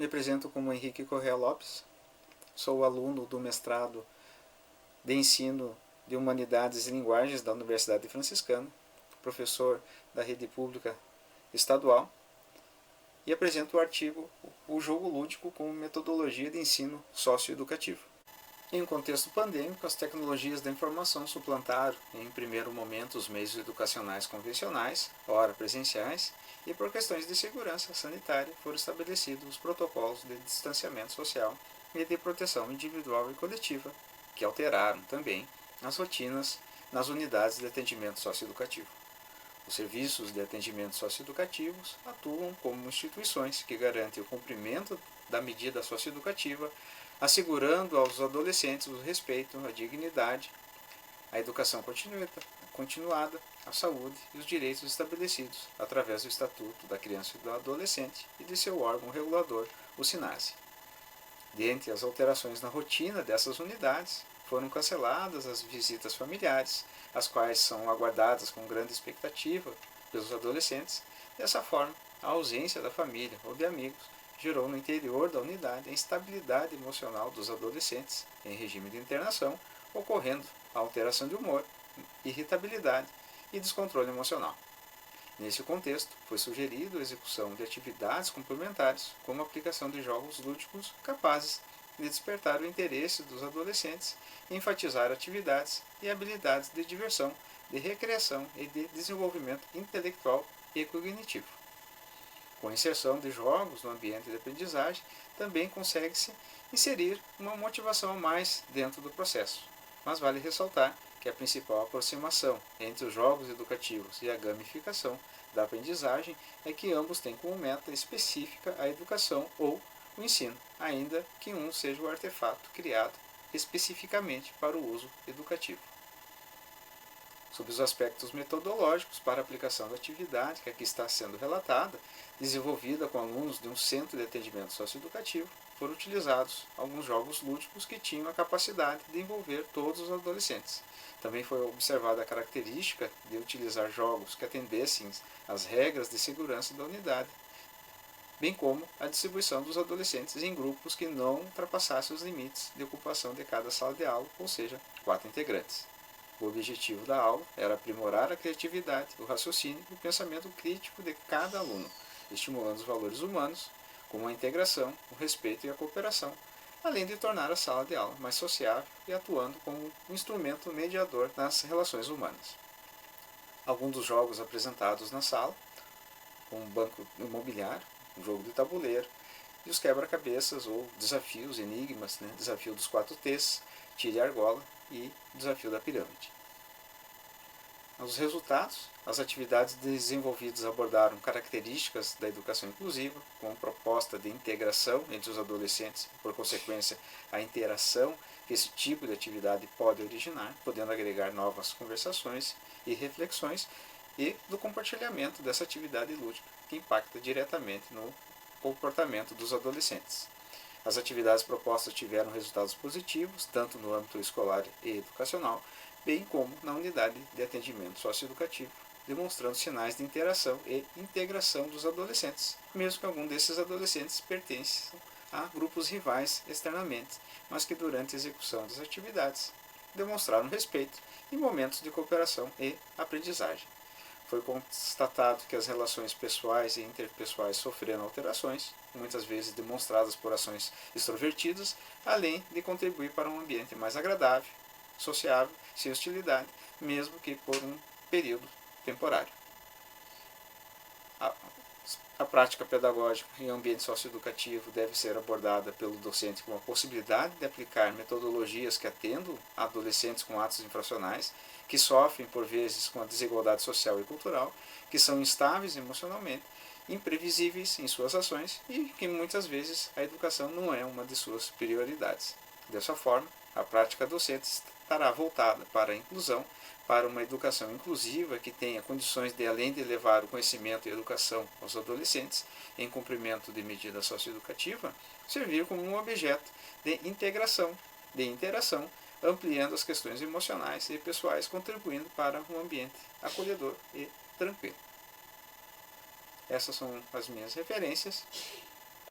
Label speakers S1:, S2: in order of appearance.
S1: Me apresento como Henrique Correa Lopes, sou aluno do mestrado de Ensino de Humanidades e Linguagens da Universidade Franciscana, professor da rede pública estadual e apresento o artigo O Jogo Lúdico como Metodologia de Ensino Socioeducativo. Em um contexto pandêmico, as tecnologias da informação suplantaram, em primeiro momento, os meios educacionais convencionais, ora presenciais, e por questões de segurança sanitária foram estabelecidos os protocolos de distanciamento social e de proteção individual e coletiva, que alteraram também as rotinas nas unidades de atendimento socioeducativo. Os serviços de atendimento socioeducativos atuam como instituições que garantem o cumprimento da medida socioeducativa, assegurando aos adolescentes o respeito, a dignidade, a educação continuada, a saúde e os direitos estabelecidos através do Estatuto da Criança e do Adolescente e de seu órgão regulador, o SINASE. Dentre as alterações na rotina dessas unidades, foram canceladas as visitas familiares, as quais são aguardadas com grande expectativa pelos adolescentes. Dessa forma, a ausência da família ou de amigos gerou no interior da unidade a instabilidade emocional dos adolescentes em regime de internação, ocorrendo a alteração de humor, irritabilidade e descontrole emocional. Nesse contexto, foi sugerido a execução de atividades complementares, como a aplicação de jogos lúdicos capazes de despertar o interesse dos adolescentes e enfatizar atividades e habilidades de diversão, de recreação e de desenvolvimento intelectual e cognitivo. Com a inserção de jogos no ambiente de aprendizagem, também consegue-se inserir uma motivação a mais dentro do processo. Mas vale ressaltar que a principal aproximação entre os jogos educativos e a gamificação da aprendizagem é que ambos têm como meta específica a educação ou o ensino, ainda que um seja o artefato criado especificamente para o uso educativo. Sob os aspectos metodológicos para a aplicação da atividade que aqui está sendo relatada, desenvolvida com alunos de um centro de atendimento socioeducativo, foram utilizados alguns jogos lúdicos que tinham a capacidade de envolver todos os adolescentes. Também foi observada a característica de utilizar jogos que atendessem às regras de segurança da unidade, bem como a distribuição dos adolescentes em grupos que não ultrapassassem os limites de ocupação de cada sala de aula, ou seja, 4 integrantes. O objetivo da aula era aprimorar a criatividade, o raciocínio e o pensamento crítico de cada aluno, estimulando os valores humanos, como a integração, o respeito e a cooperação, além de tornar a sala de aula mais sociável e atuando como um instrumento mediador nas relações humanas. Alguns dos jogos apresentados na sala, como um banco imobiliário, um jogo de tabuleiro, e os quebra-cabeças ou desafios, enigmas, desafio dos 4 T's, tire a argola e desafio da pirâmide. Os resultados, as atividades desenvolvidas abordaram características da educação inclusiva, com proposta de integração entre os adolescentes e, por consequência, a interação que esse tipo de atividade pode originar, podendo agregar novas conversações e reflexões, e do compartilhamento dessa atividade lúdica, que impacta diretamente no comportamento dos adolescentes. As atividades propostas tiveram resultados positivos, tanto no âmbito escolar e educacional, bem como na unidade de atendimento socioeducativo, demonstrando sinais de interação e integração dos adolescentes, mesmo que algum desses adolescentes pertençam a grupos rivais externamente, mas que durante a execução das atividades demonstraram respeito em momentos de cooperação e aprendizagem. Foi constatado que as relações pessoais e interpessoais sofreram alterações, muitas vezes demonstradas por ações extrovertidas, além de contribuir para um ambiente mais agradável, sociável, sem hostilidade, mesmo que por um período temporário. A prática pedagógica em ambiente socioeducativo deve ser abordada pelo docente com a possibilidade de aplicar metodologias que atendam a adolescentes com atos infracionais, que sofrem por vezes com a desigualdade social e cultural, que são instáveis emocionalmente, imprevisíveis em suas ações e que muitas vezes a educação não é uma de suas prioridades. Dessa forma, a prática docente estará voltada para a inclusão, para uma educação inclusiva que tenha condições de, além de levar o conhecimento e a educação aos adolescentes, em cumprimento de medida socioeducativa, servir como um objeto de integração, de interação, ampliando as questões emocionais e pessoais, contribuindo para um ambiente acolhedor e tranquilo. Essas são as minhas referências.